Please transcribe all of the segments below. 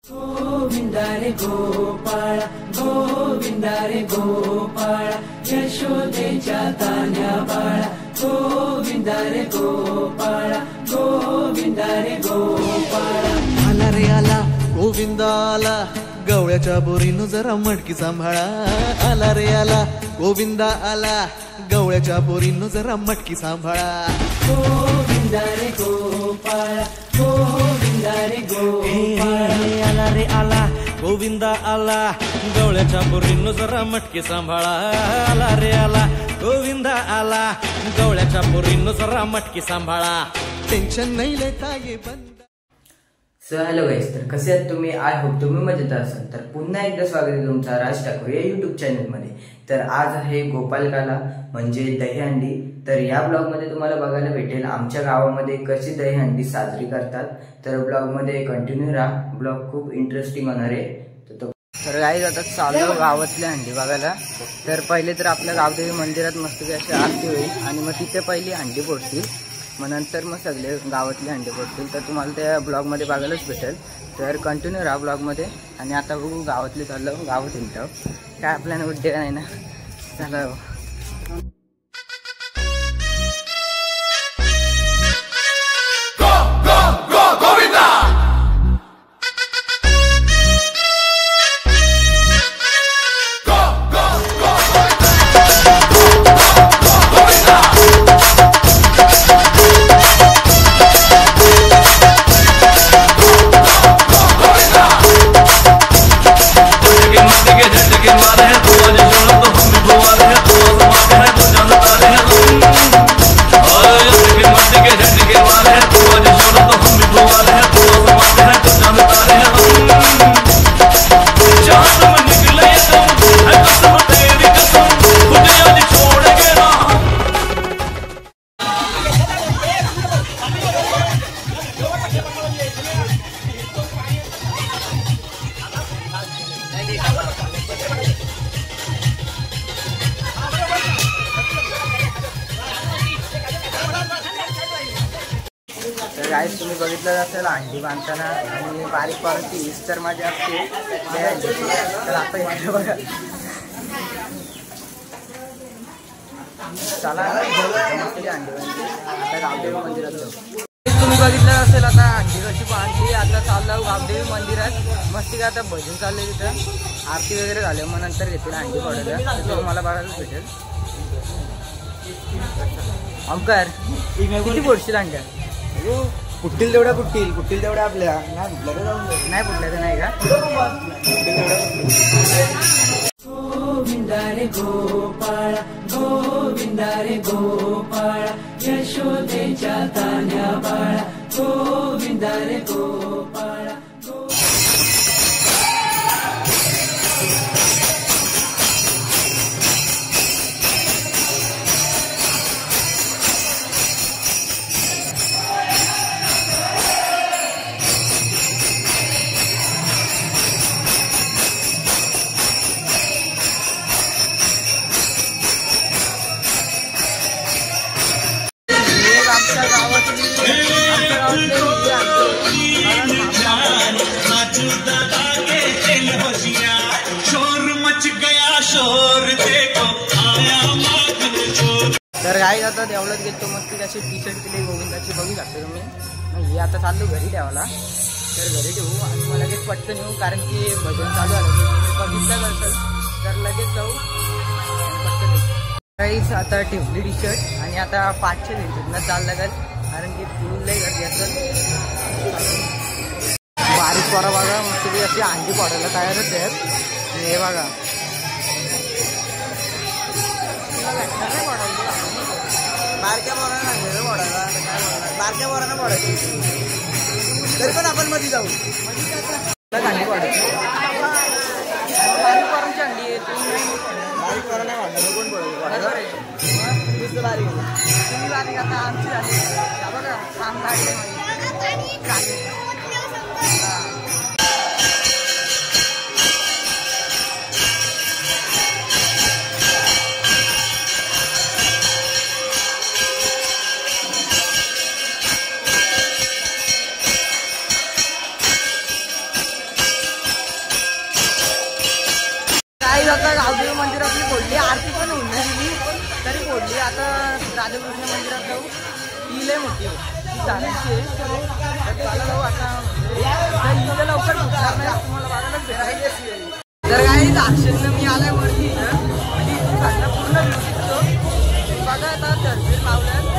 गोविंदा रे गोपाळा गोविंदा रे गोपाळा यशोदेच्या तान्या बाळा गोविंदा रे गोपाळा गोविंदा रे गोपाळा आला रे आला गोविंदा आला गवळ्याच्या बोरीनं जरा मटकी सांभाळा आला रे आला गोविंदा आला गवळ्याच्या बोरीनं जरा मटकी सांभाळा गोविंदा रे गोपाळा गोविंदा रे गोपाळा आला रे आला गोविंदा आला गवळ्याच्या बोरीनं जरा मटकी सांभाळा आला रे आला गोविंदा आला गवळ्याच्या बोरीनं जरा मटकी सांभाळा टेन्शन नाही लेता ये बंद। सो हॅलो गाईस, तर कसे आहात तुम्ही? आय होप तुम्ही मजेत असाल। तर पुन्हा एकदा स्वागत आहे तुमचा राज ठाकूर या युट्यूब चॅनलमध्ये। तर आज आहे गोपालकाला म्हणजे दहीहंडी। तर या ब्लॉगमध्ये तुम्हाला बघायला भेटेल आमच्या गावामध्ये कशी दहीहंडी साजरी करतात। तर ब्लॉगमध्ये कंटिन्यू राहा, ब्लॉग खूप इंटरेस्टिंग होणार आहे। तर गाईस आता चाललो गावातली हंडी बघायला। तर पहिले तर आपल्या गावदेवी मंदिरात मस्त अशी आरती होईल आणि मग तिथे पहिली हंडी फोडतील, मग नंतर मग सगळे गावातले हंडे पडतील। तर तुम्हाला त्या ब्लॉगमध्ये बघायलाच भेटेल। तर कंटिन्यू राहा ब्लॉगमध्ये। आणि आता बघू गावातले चाललं, गावात येईल काय आपल्याला उद्योग नाही ना, चला गाईस तुम्ही बघितलं असेल अंडी बांधताना आणि बारीक पाराची इस्टर माझी असते। तर आता इकडे बघा, चला अंडी आता गावदेवी मंदिरात जाऊ। तुम्ही बघितलं असेल आता अंडी कशी बांधली। आता चाललो गावदेवी मंदिरात, मस्ती का आता भजन चाललंय तिथं, आरती वगैरे झाले, मग नंतर घेतील अंडी फोडायला। तर तुम्हाला बघायला भेटेल। अंकर किती फोडशील अंड्या? फुटतील तेवढ्या फुटतील, फुटतील तेवढ्या आपल्या नाही फुटल्या तर जाऊन नाही फुटल्या तर नाही का? गोविंदा रे गोपाळा गोविंदा रे गोपाळा यशोदेच्या तान्या बाळा गोविंदा रे गोपाळा। तर गाईस आता देवळात गेलो, मस्त अशी टी शर्ट केली गोविंदाची, बघू शकता तुम्ही। हे आता चाललो घरी देवाला, तर घरी ठेवू आणि मला लगेच पटकन येऊ, कारण की भजन चालू आलं बघितलं असेल तर लगेच जाऊ आणि पटकन येऊ। गाईस आता ठेवली टी शर्ट आणि आता 5च्या दिवसात चाललं लागेल, कारण की फुल लई गर्दी असेल। बारीक पोरं बघा मस्त अशी अंडी पडायला तयारच आहेत। हे बघा बारक्या पोरांना पडायला, बारक्या पोरांना पडायचं तरी पण आपण मध्ये जाऊ, अंडी पडायची बारीक पोरांची अंडी आहे, बारीक पोरांना वाटलं कोण पडायचं नुसतं बारीक तुम्ही बारीक। आता आमची झाली बघा काम काढले आता गावदेवी मंदिरातली फोडली, आरती पण होऊन गेली तरी फोडली. आता राधाकृष्ण मंदिरात जाऊ, ती लय मोठी चालायची आहे. मला जाऊ आता, लवकर भेटणार नाही, तुम्हाला बघायलाच भेटायची. तर काही अक्षरनं मी आलाय वरती आणि पूर्ण दिसतो बघा. आता तडबीर लावल्यात.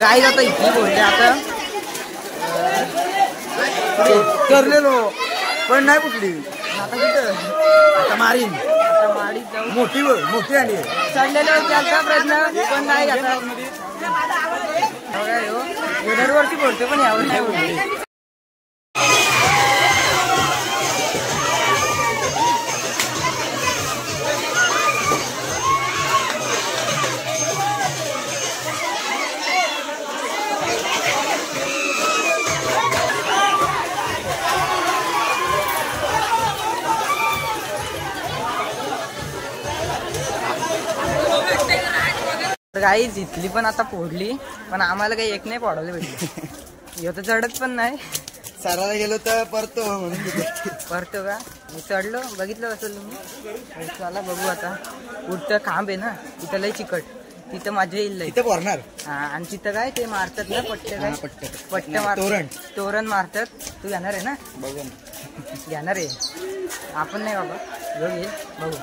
काय आता इतकी बोलले आता करलेलो पण नाही कुठली आता कुठं आता मारीन मोठी मोठी आली चढलेल्यावर त्याचा प्रयत्न पण नाही आता दरवर्षी बोलते पण यावर नाही बोलते. गाईज इथली पण आता फोडली, पण आम्हाला काही एक नाही फोडायला भेटली. ह्यो तर चढत पण नाही. सरायला गेलो तर परतो परतो का मी चढलो, बघितलं असेल तुम्ही. चला बघू आता. पुढचं खांब आहे ना तिथं लय चिकट, तिथं मजा येईल लय. तिथे पोरणार. हा आणि तिथं काय ते मारतात ना पट्टे, काय पट्टे मारतात, तोरण मारतात. तू घेणार आहे ना? बघू घेणार आहे आपण नाही बाबा, घेऊ घे बघू.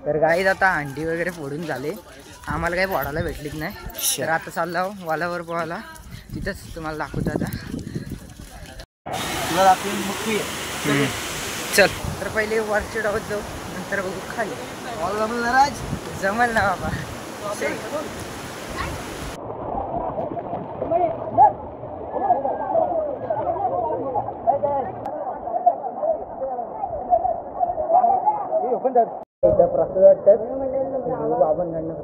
तर गाईज आता अंडी वगैरे फोडून झाले, आम्हाला काही फोडायला भेटलीच नाही. तर आता चाललो वालावर पोहायला, तिथंच तुम्हाला दाखवतो आता. चल तर पहिले वरच्या डावात जाऊ, नंतर बघू खाली. जमल ना बाबा. एकदा प्रसाद वाटतात बाबांकडनं.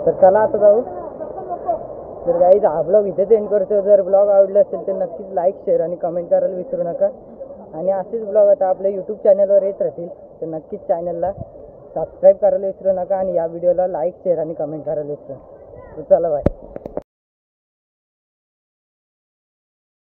तर चला आता जाऊ. तर गाईज हा ब्लॉग इथेच एंड करतो. जर ब्लॉग आवडला असेल तर नक्कीच लाईक, शेअर आणि कमेंट करायला विसरू नका. आणि असेच ब्लॉग आता आपल्या यूट्यूब चॅनलवर येत राहतील, तर नक्कीच चॅनलला सबस्क्राईब करायला विसरू नका. आणि या व्हिडिओला लाईक, शेअर आणि कमेंट करायला विसरू नका. तर चला बाय.